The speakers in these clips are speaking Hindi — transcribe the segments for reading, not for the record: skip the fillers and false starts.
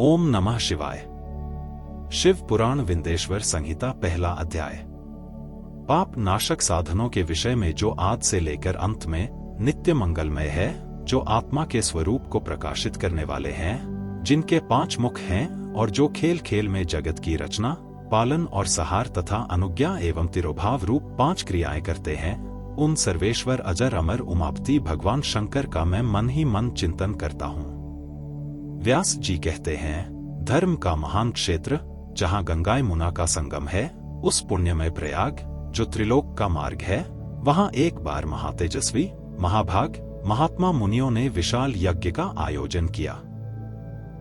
ओम नमः शिवाय। शिव पुराण विंदेश्वर संहिता पहला अध्याय। पाप नाशक साधनों के विषय में जो आज से लेकर अंत में नित्य मंगलमय है, जो आत्मा के स्वरूप को प्रकाशित करने वाले हैं, जिनके 5 मुख हैं और जो खेल खेल में जगत की रचना, पालन और सहार तथा अनुज्ञा एवं तिरोभाव रूप 5 क्रियाएं करते हैं, उन सर्वेश्वर अजर अमर उमापति भगवान शंकर का मैं मन ही मन चिंतन करता हूँ। व्यास जी कहते हैं, धर्म का महान क्षेत्र जहाँ गंगा यमुना का संगम है, उस पुण्यमय प्रयाग जो त्रिलोक का मार्ग है, वहाँ एक बार महातेजस्वी महाभाग महात्मा मुनियों ने विशाल यज्ञ का आयोजन किया।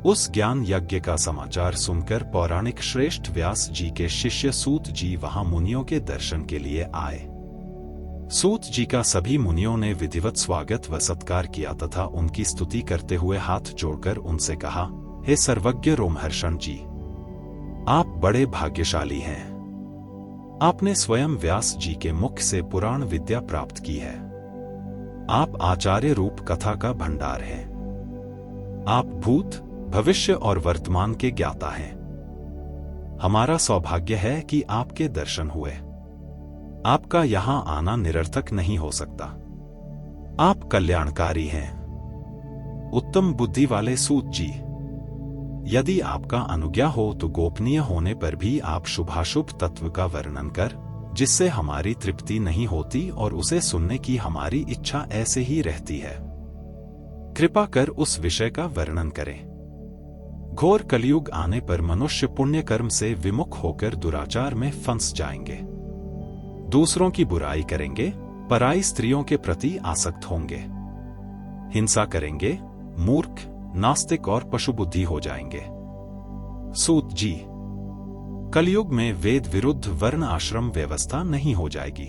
उस ज्ञान यज्ञ का समाचार सुनकर पौराणिक श्रेष्ठ व्यास जी के शिष्य सूत जी वहां मुनियों के दर्शन के लिए आए। सूत जी का सभी मुनियों ने विधिवत स्वागत व सत्कार किया तथा उनकी स्तुति करते हुए हाथ जोड़कर उनसे कहा, हे सर्वज्ञ रोमहर्षण जी, आप बड़े भाग्यशाली हैं। आपने स्वयं व्यास जी के मुख से पुराण विद्या प्राप्त की है। आप आचार्य रूप कथा का भंडार हैं। आप भूत भविष्य और वर्तमान के ज्ञाता हैं। हमारा सौभाग्य है कि आपके दर्शन हुए। आपका यहां आना निरर्थक नहीं हो सकता। आप कल्याणकारी हैं। उत्तम बुद्धि वाले सूत जी, यदि आपका अनुज्ञा हो तो गोपनीय होने पर भी आप शुभाशुभ तत्व का वर्णन कर, जिससे हमारी तृप्ति नहीं होती और उसे सुनने की हमारी इच्छा ऐसे ही रहती है, कृपा कर उस विषय का वर्णन करें। घोर कलयुग आने पर मनुष्य पुण्य कर्म से विमुख होकर दुराचार में फंस जाएंगे, दूसरों की बुराई करेंगे, पराई स्त्रियों के प्रति आसक्त होंगे, हिंसा करेंगे, मूर्ख नास्तिक और पशुबुद्धि हो जाएंगे। सूत जी, कलयुग में वेद विरुद्ध वर्ण आश्रम व्यवस्था नहीं हो जाएगी।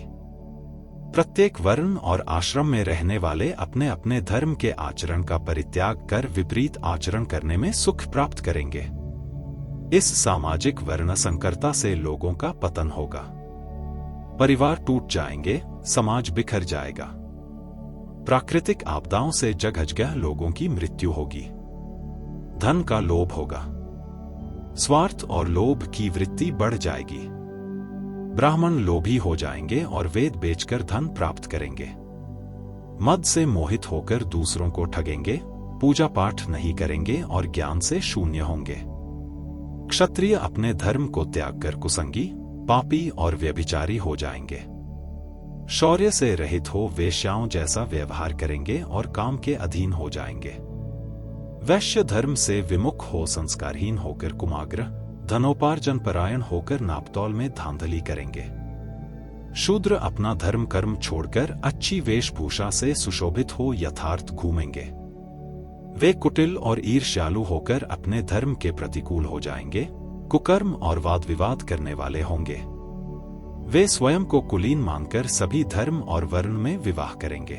प्रत्येक वर्ण और आश्रम में रहने वाले अपने अपने धर्म के आचरण का परित्याग कर विपरीत आचरण करने में सुख प्राप्त करेंगे। इस सामाजिक वर्ण संकरता से लोगों का पतन होगा, परिवार टूट जाएंगे, समाज बिखर जाएगा, प्राकृतिक आपदाओं से जगह लोगों की मृत्यु होगी, धन का लोभ होगा, स्वार्थ और लोभ की वृत्ति बढ़ जाएगी, ब्राह्मण लोभी हो जाएंगे और वेद बेचकर धन प्राप्त करेंगे, मद से मोहित होकर दूसरों को ठगेंगे, पूजा पाठ नहीं करेंगे और ज्ञान से शून्य होंगे। क्षत्रिय अपने धर्म को त्याग कर कुसंगी, पापी और व्यभिचारी हो जाएंगे। शौर्य से रहित हो वेश्याओं जैसा व्यवहार करेंगे और काम के अधीन हो जाएंगे। वैश्य धर्म से विमुख हो संस्कारहीन होकर कुमाग्र, धनोपार्जन परायण होकर नापतौल में धांधली करेंगे। शूद्र अपना धर्म कर्म छोड़कर अच्छी वेशभूषा से सुशोभित हो यथार्थ घूमेंगे। वे कुटिल और ईर्ष्यालु होकर अपने धर्म के प्रतिकूल हो जाएंगे, कुकर्म और वाद विवाद करने वाले होंगे। वे स्वयं को कुलीन मानकर सभी धर्म और वर्ण में विवाह करेंगे।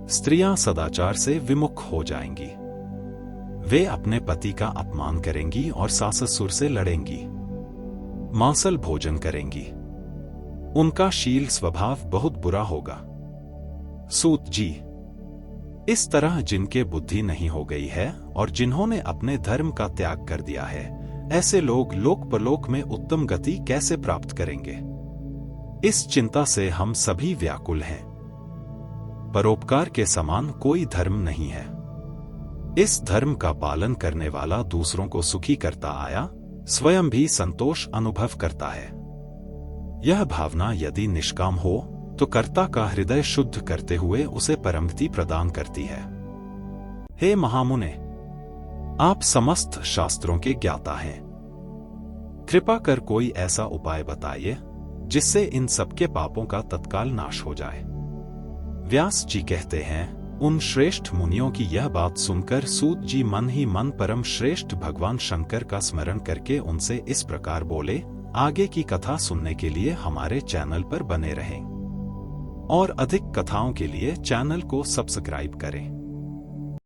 स्त्रियां सदाचार से विमुख हो जाएंगी। वे अपने पति का अपमान करेंगी और सास ससुर से लड़ेंगी, मांसल भोजन करेंगी। उनका शील स्वभाव बहुत बुरा होगा। सूत जी, इस तरह जिनके बुद्धि नहीं हो गई है और जिन्होंने अपने धर्म का त्याग कर दिया है, ऐसे लोग लोक परलोक में उत्तम गति कैसे प्राप्त करेंगे? इस चिंता से हम सभी व्याकुल हैं। परोपकार के समान कोई धर्म नहीं है। इस धर्म का पालन करने वाला दूसरों को सुखी करता आया, स्वयं भी संतोष अनुभव करता है। यह भावना यदि निष्काम हो तो कर्ता का हृदय शुद्ध करते हुए उसे परमगति प्रदान करती है। हे महामुने, आप समस्त शास्त्रों के ज्ञाता हैं। कृपा कर कोई ऐसा उपाय बताइए जिससे इन सबके पापों का तत्काल नाश हो जाए। व्यास जी कहते हैं, उन श्रेष्ठ मुनियों की यह बात सुनकर सूत जी मन ही मन परम श्रेष्ठ भगवान शंकर का स्मरण करके उनसे इस प्रकार बोले, आगे की कथा सुनने के लिए हमारे चैनल पर बने रहें और अधिक कथाओं के लिए चैनल को सब्सक्राइब करें।